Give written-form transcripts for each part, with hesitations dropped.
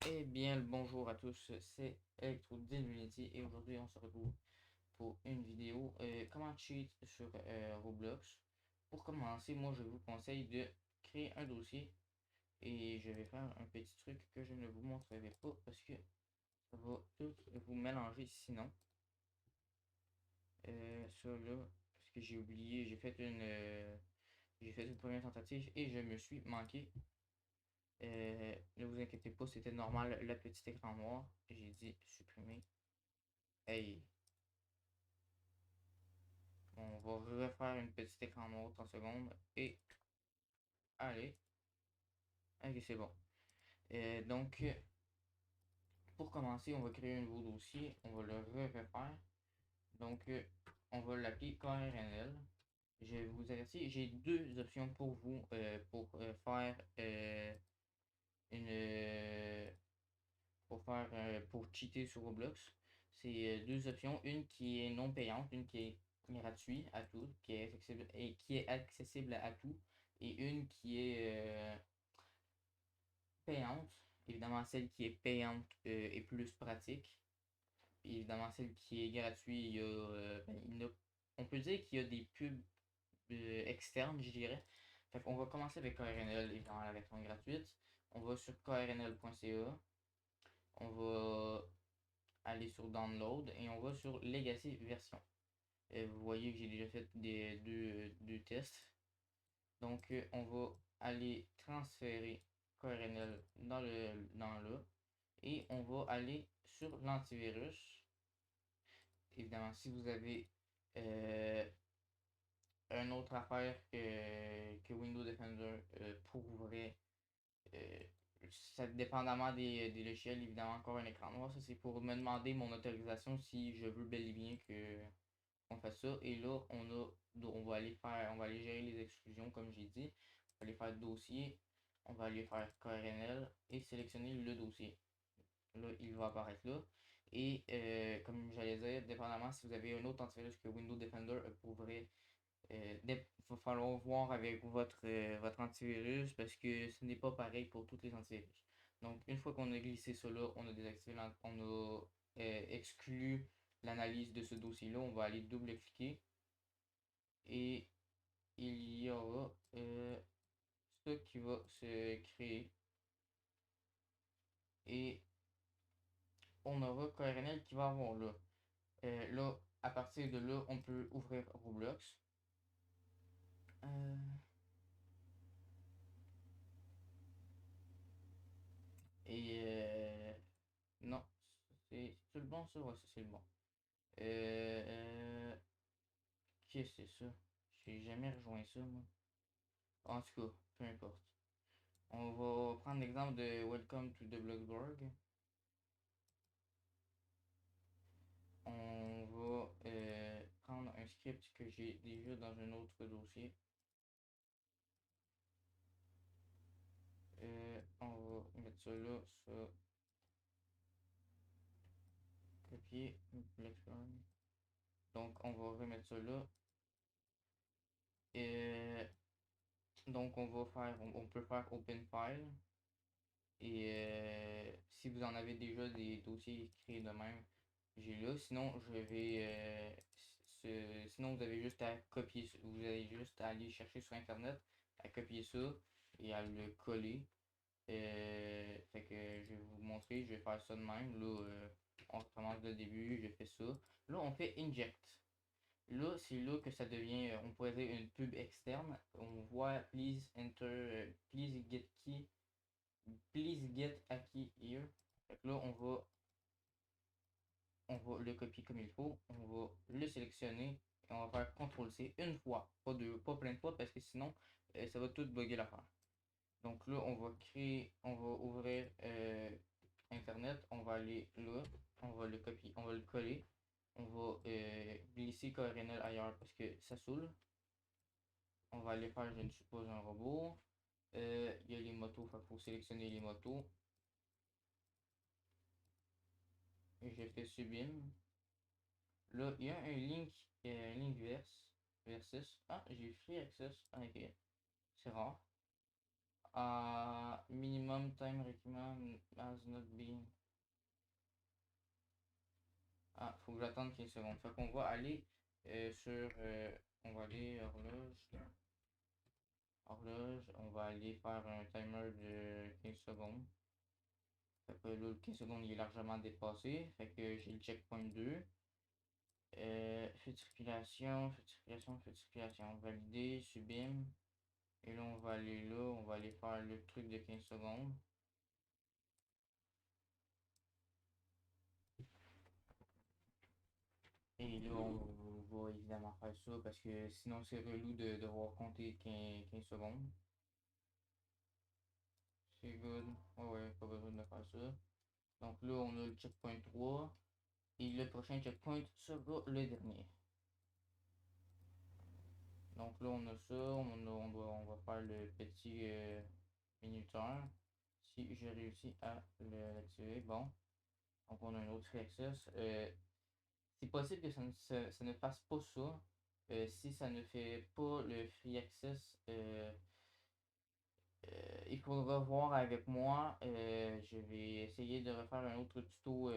Eh bien, le bonjour à tous, c'est Electro Unity et aujourd'hui on se retrouve pour une vidéo comment cheat sur Roblox. Pour commencer, moi je vous conseille de créer un dossier et je vais faire un petit truc que je ne vous montrerai pas parce que ça va tout vous mélanger sinon. Ça là, parce que j'ai oublié, j'ai fait une première tentative et je me suis manqué. Ne vous inquiétez pas, c'était normal, le petit écran noir. J'ai dit supprimer. Hey, on va refaire une petite écran noir 30 secondes. Et allez, ok, c'est bon. Donc, pour commencer, on va créer un nouveau dossier. On va le refaire. Donc, on va l'appeler KRNL. Je vous avertis, j'ai deux options pour vous pour faire une pour cheater sur Roblox. C'est deux options, une qui est non payante, une qui est gratuite à tout, qui est accessible à tout, et une qui est payante. Évidemment, celle qui est payante est plus pratique. Évidemment, celle qui est gratuite, on peut dire qu'il y a des pubs externes, je dirais. Fait qu'on va commencer avec KRNL, évidemment, la version gratuite. On va sur krnl.ca. On va aller sur Download et on va sur Legacy version. Vous voyez que j'ai déjà fait deux tests. Donc, on va aller transférer KRNL dans là et on va aller sur l'antivirus. Évidemment, si vous avez euh, une autre affaire que Windows Defender pourrait, euh, ça dépendamment des logiciels, évidemment, encore un écran noir. Ça, c'est pour me demander mon autorisation si je veux bel et bien que on fait ça. Et là, on va aller gérer les exclusions, comme j'ai dit. On va aller faire dossier, on va aller faire KRNL et sélectionner le dossier. Là, il va apparaître là. Et comme j'allais dire, dépendamment si vous avez un autre antivirus que Windows Defender, il va falloir voir avec votre antivirus parce que ce n'est pas pareil pour tous les antivirus. Donc, une fois qu'on a glissé cela, on a désactivé, on a exclu l'analyse de ce dossier-là, on va aller double-cliquer et il y aura ce qui va se créer et on aura KRNL qui va avoir là. Là, à partir de là, on peut ouvrir Roblox. Euh, et non, c'est le bon ça? Ouais, c'est le bon. Qu'est-ce que c'est ça? J'ai jamais rejoint ça, moi. En tout cas, peu importe. On va prendre l'exemple de Welcome to the Bloxburg. On va prendre un script que j'ai déjà dans un autre dossier. On va mettre ça là, ça, copier, Bloxburg. Donc, on va remettre ça là. Et donc, on peut faire Open File. Et si vous en avez déjà des dossiers créés de même, j'ai là. Sinon, sinon, vous avez juste à copier, vous avez juste à aller chercher sur Internet, à copier ça et à le coller. Fait que je vais vous montrer, je vais faire ça de même. Là, on recommence dès le début, je fais ça. Là, on fait Inject. Là, c'est là que ça devient, on pourrait dire une pub externe. On voit please get a key here. Fait que là, on va le copier comme il faut. On va le sélectionner et on va faire CTRL-C une fois, pas deux, pas plein de fois parce que sinon, ça va tout bugger l'affaire. Donc là, on va ouvrir Internet, on va aller là, on va le copier, on va le coller. On va glisser KRNL ailleurs parce que ça saoule. On va aller faire, je ne suppose, un robot. Il y a les motos, il faut sélectionner les motos. Et j'ai fait Sublime. Là, il y a un link versus. Ah, j'ai free access. Ah, ok. C'est rare. Minimum time requirement has not been. Faut que j'attende 15 secondes. Fait qu'on va aller sur. On va aller horloge. Horloge. On va aller faire un timer de 15 secondes. Fait que là, le 15 secondes il est largement dépassé. Fait que j'ai le checkpoint 2. Feu de circulation, feu de circulation, feu de circulation. Valider, sublime. Et là, on va aller là, on va aller faire le truc de 15 secondes. Et là, on va évidemment faire ça parce que sinon, c'est relou de devoir compter 15 secondes. C'est good. Ouais, pas besoin de faire ça. Donc là, on a le checkpoint 3. Et le prochain checkpoint sera le dernier. Donc là, on a ça. On va faire le petit minuteur. Si j'ai réussi à l'activer, bon. Donc on a un autre free access. C'est possible que ça ne fasse pas ça. Si ça ne fait pas le free access, il faudra voir avec moi. Je vais essayer de refaire un autre tuto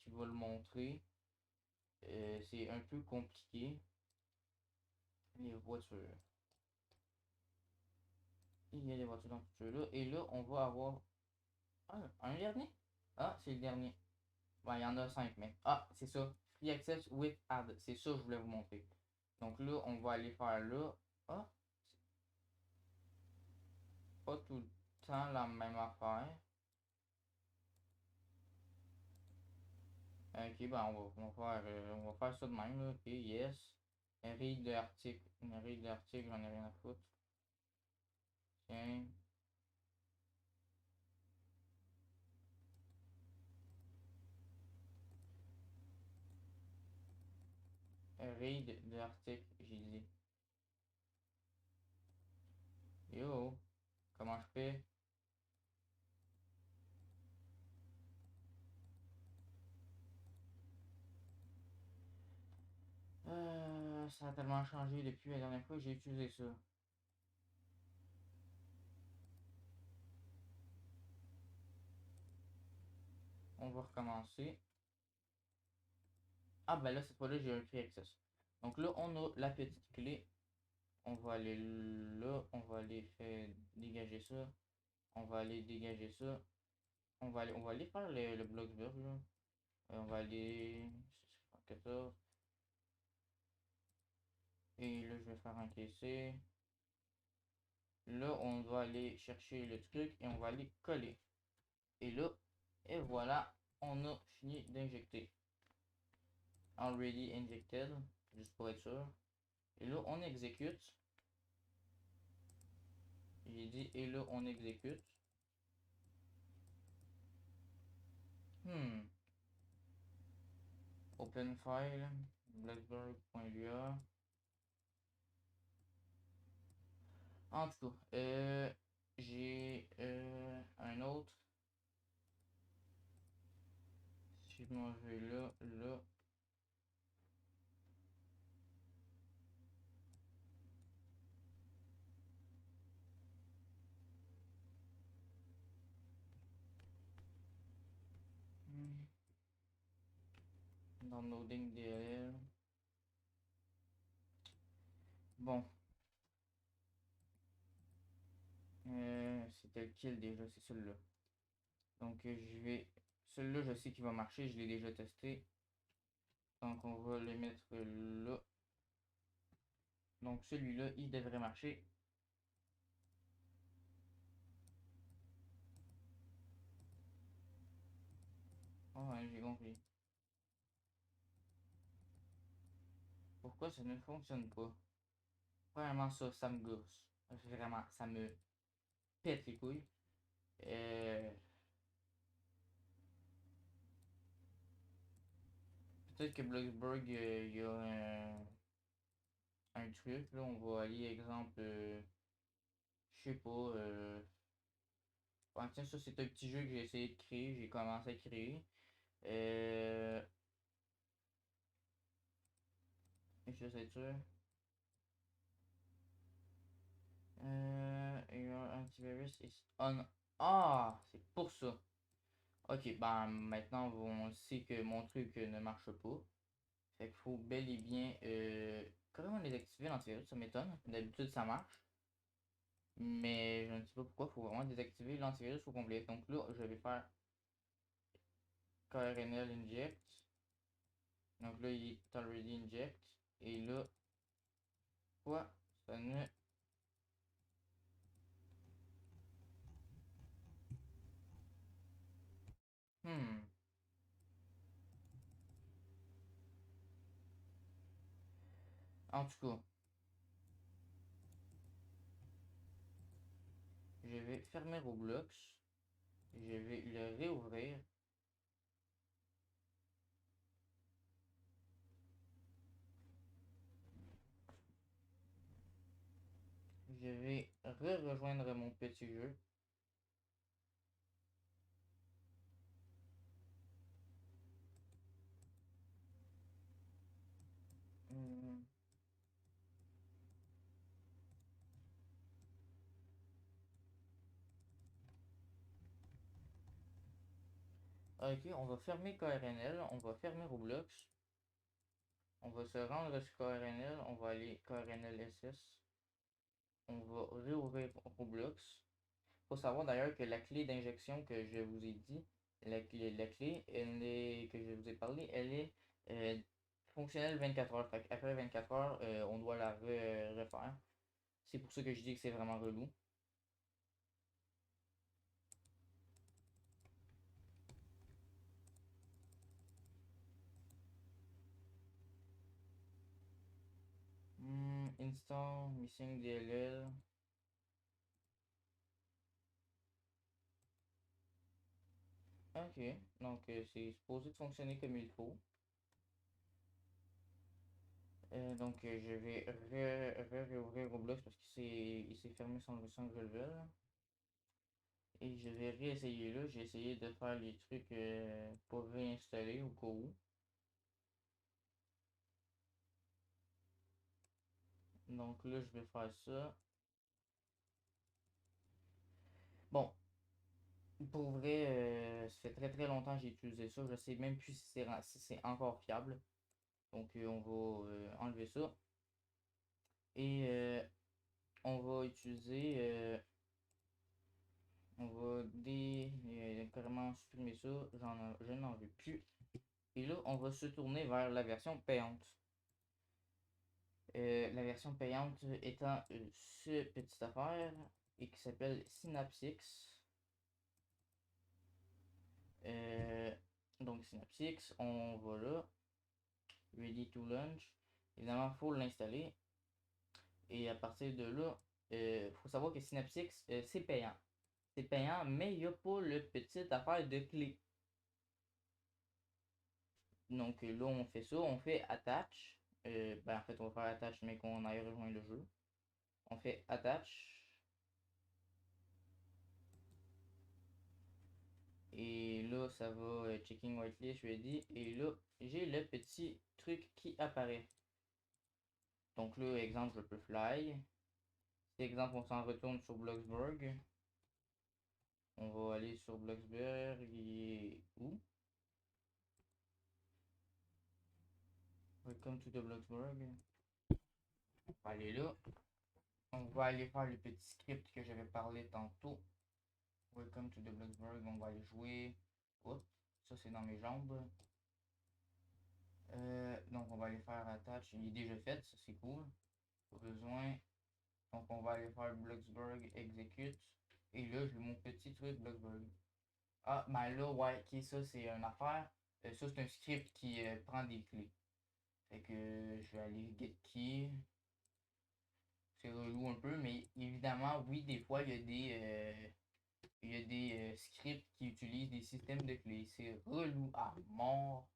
qui va le montrer. C'est un peu compliqué. Les voitures. Il y a des voitures dans tout jeu là. Et là, on va avoir. Ah, un dernier? Ah, c'est le dernier. Ouais, il y en a 5 mais. Ah, c'est ça. Free access with ad. C'est ça que je voulais vous montrer. Donc là, on va aller faire là. Ah, c'est pas tout le temps la même affaire. Ok, ben on va faire ça de même, là. Ok, yes. Une règle d'article. Une règle d'article, j'en ai rien à foutre. Tiens. Règle d'article, j'ai dit. Yo, comment je fais? Ça a tellement changé depuis la dernière fois que j'ai utilisé ça. On va recommencer. Ah ben là, cette fois-là, j'ai un free access. Donc là, on a la petite clé. On va aller là. On va aller faire dégager ça. On va aller dégager ça. On va aller faire le Bloxburg là. On va aller 14. Et là, je vais faire encaisser. Là, on va aller chercher le truc et on va aller coller. Et là, et voilà, on a fini d'injecter. Already injected, juste pour être sûr. Et là, on exécute. J'ai dit, et là, on exécute. Hmm. Open file, blackberg.lua. En tout cas, j'ai un autre. Si je m'en vais là, là. Hmm. Downloading DLL. Bon. C'était lequel déjà? C'est celui-là. Donc je vais. Celui-là, je sais qu'il va marcher, je l'ai déjà testé. Donc on va le mettre là. Donc celui-là, il devrait marcher. Oh, ouais, j'ai compris. Pourquoi ça ne fonctionne pas? Vraiment ça me gosse. Vraiment, ça me pète les couilles. Euh, Peut-être que Bloxburg, il y a un truc. Là, on va aller, exemple, je sais pas. Tiens, ça, c'est un petit jeu que j'ai essayé de créer. J'ai commencé à créer. Euh, je sais sûr. Your antivirus is on. Ah, c'est pour ça. Ok, ben maintenant on sait que mon truc ne marche pas. Fait qu'il faut bel et bien carrément désactiver l'antivirus, ça m'étonne. D'habitude ça marche. Mais je ne sais pas pourquoi, il faut vraiment désactiver l'antivirus au complet. Donc là, je vais faire KRNL inject. Donc là, il est already inject. Et là, quoi? Ça ne. Hmm. En tout cas, je vais fermer Roblox. Je vais le réouvrir. Je vais rejoindre mon petit jeu. Hmm. Ok, on va fermer KRNL, on va fermer Roblox. On va se rendre sur KRNL, on va aller KRNL SS. On va réouvrir Roblox. Faut savoir d'ailleurs que la clé d'injection que je vous ai dit, la clé que je vous ai parlé, elle est euh, fonctionnelle 24 heures. Fait après 24 heures, on doit la refaire. C'est pour ça que je dis que c'est vraiment relou. Install missing DLL. Ok, donc c'est supposé de fonctionner comme il faut. Donc je vais réouvrir Roblox parce qu'il s'est fermé sans que je le veuille. Et je vais réessayer là. J'ai essayé de faire les trucs pour réinstaller au cas où. Donc là, je vais faire ça. Bon, pour vrai, ça fait très très longtemps que j'ai utilisé ça. Je sais même plus si c'est encore fiable. Donc on va enlever ça. Et on va utiliser. On va carrément supprimer ça. Je n'en veux plus. Et là, on va se tourner vers la version payante. La version payante étant ce petite affaire et qui s'appelle Synapsix. Euh, donc Synapsix, on va là, Ready to Launch. Évidemment, il faut l'installer. Et à partir de là, il faut savoir que Synapsix, c'est payant. C'est payant, mais il n'y a pas le petit affaire de clé. Donc là, on fait ça, on fait Attach. En fait, on va faire Attach, mais qu'on aille rejoindre le jeu. On fait Attach. Et là, ça va checking whitelist ready. Et là, j'ai le petit truc qui apparaît. Donc là, exemple, je peux fly. Cet exemple, on s'en retourne sur Bloxburg. On va aller sur Bloxburg. Il est où? Welcome to the Bloxburg. On va aller là. On va aller faire le petit script que j'avais parlé tantôt. Welcome to the Bloxburg. On va aller jouer. Oups, ça c'est dans mes jambes. Donc on va aller faire attach. Il est déjà fait, ça c'est cool. Pas besoin. Donc on va aller faire Bloxburg execute. Et là, j'ai mon petit truc Bloxburg. Ah, ben là, ouais, ok, ça c'est une affaire. Ça c'est un script qui prend des clés. Fait que je vais aller get key. C'est relou un peu, mais évidemment, oui, des fois, il y a des scripts qui utilisent des systèmes de clés. C'est relou à mort.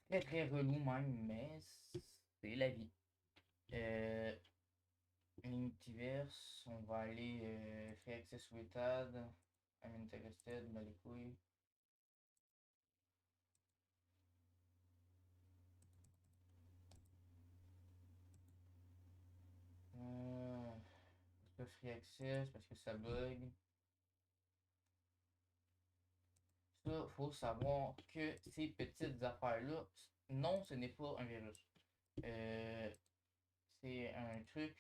Très très relou même, mais c'est la vie. Euh, Multiverse, on va aller free access without. I'm interested, ben les couilles. Euh, pas free access parce que ça bug. Ça, faut savoir que ces petites affaires-là, non, ce n'est pas un virus. Euh, c'est un truc,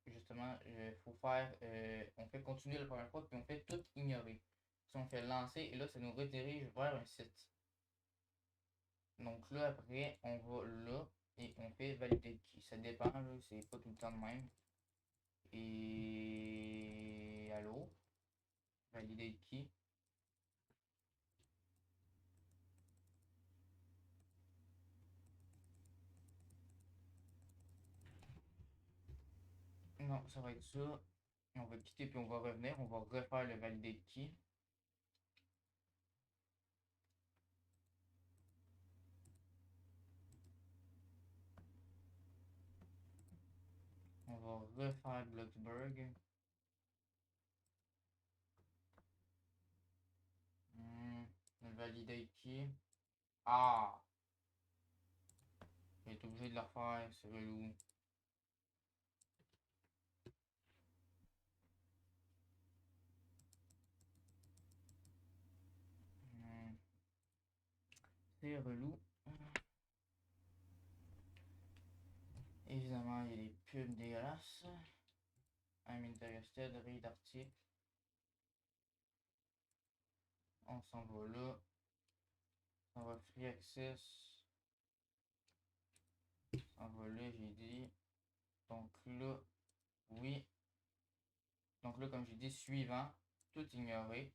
justement, faut faire, on fait continuer la première fois, puis on fait tout ignorer. Si on fait lancer, et là, ça nous redirige vers un site. Donc là, après, on va là, et on fait valider qui. Ça dépend, là, c'est pas tout le temps de même. Et allô, valider qui. Non, ça va être ça. On va quitter puis on va revenir. On va refaire le valider qui. On va refaire Bloxburg. Valider qui. Ah! J'ai été obligé de le refaire, c'est relou. Hmm, c'est relou. Évidemment, il y a des pubs dégueulasses. I'm interested, read article. On s'en va là. On va free access. On va là, j'ai dit. Donc là, oui. Donc là, comme j'ai dit, suivant, tout ignorer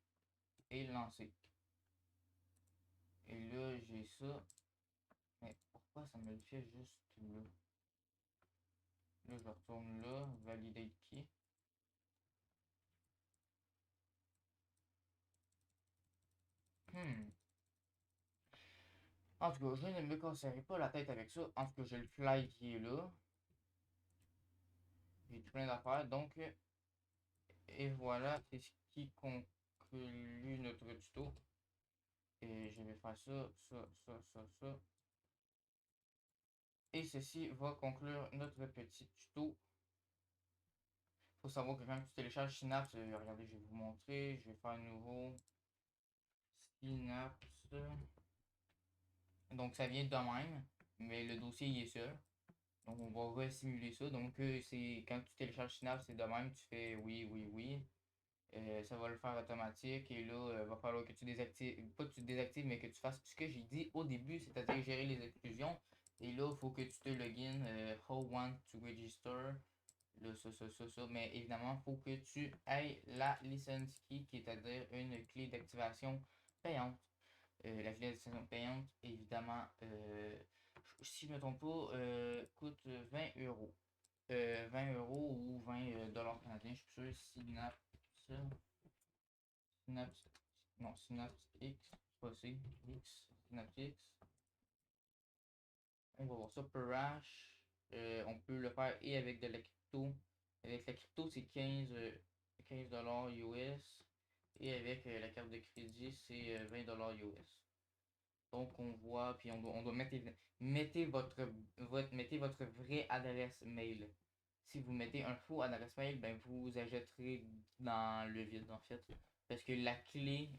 et lancer. Et là, j'ai ça. Mais pourquoi ça me le fait juste là? Là, je retourne là, validate qui. Hmm. En tout cas, je ne me casserai pas la tête avec ça. En tout cas, j'ai le fly qui est là. J'ai tout plein d'affaires. Donc, et voilà, c'est ce qui conclut notre tuto. Et je vais faire ça, ça, ça, ça, ça. Et ceci va conclure notre petit tuto. Il faut savoir que quand tu télécharges Synapse, regardez, je vais vous montrer. Je vais faire un nouveau Synapse. Donc, ça vient de même, mais le dossier il est seul. Donc, on va resimuler ça. Donc, c'est quand tu télécharges Synapse, c'est de même, tu fais oui, oui, oui. Ça va le faire automatique. Et là, il va falloir que tu désactives, pas que tu désactives, mais que tu fasses ce que j'ai dit au début, c'est-à-dire gérer les exclusions. Et là, il faut que tu te login, how want to register. Là, ça. Mais évidemment, il faut que tu aies la license key, qui est à dire une clé d'activation payante. La clé d'activation payante, évidemment, si je ne me trompe pas, coûte 20 euros. 20 euros ou 20 dollars canadiens, je suis sûr. Synapse, non, Synapse X, pas C, X, Synapse X. On va voir ça per hash. On peut le faire et avec de la crypto. Avec la crypto, c'est 15 dollars US. Et avec la carte de crédit, c'est 20 dollars US. Donc on voit, puis on doit mettez votre vraie adresse mail. Si vous mettez un faux adresse mail, ben vous achèterez dans le vide en fait. Parce que la clé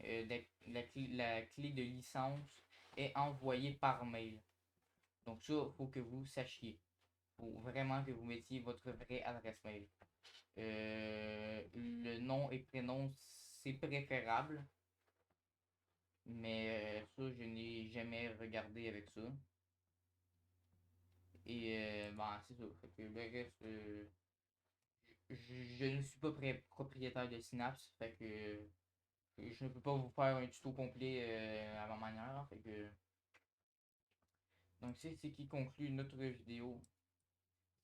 de licence est envoyée par mail. Donc ça, il faut que vous sachiez. Il faut vraiment que vous mettiez votre vraie adresse mail. Le nom et prénom, c'est préférable. Mais ça, je n'ai jamais regardé avec ça. Et ben, c'est ça. Fait que le reste, je ne suis pas propriétaire de Synapse. Fait que je ne peux pas vous faire un tuto complet à ma manière. Hein. Fait que, donc, c'est ce qui conclut notre vidéo.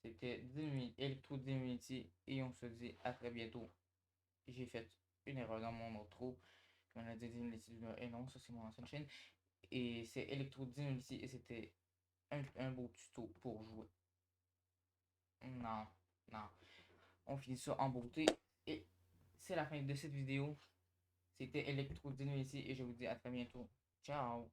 C'était Electro Dynamity et on se dit à très bientôt. J'ai fait une erreur dans mon outro. On a dit Dynamity, et non, ça c'est mon ancienne chaîne. Et c'est Electro Dynamity et c'était un beau tuto pour jouer. Non, non. On finit ça en beauté. Et c'est la fin de cette vidéo. C'était Electro Dynamity et je vous dis à très bientôt. Ciao!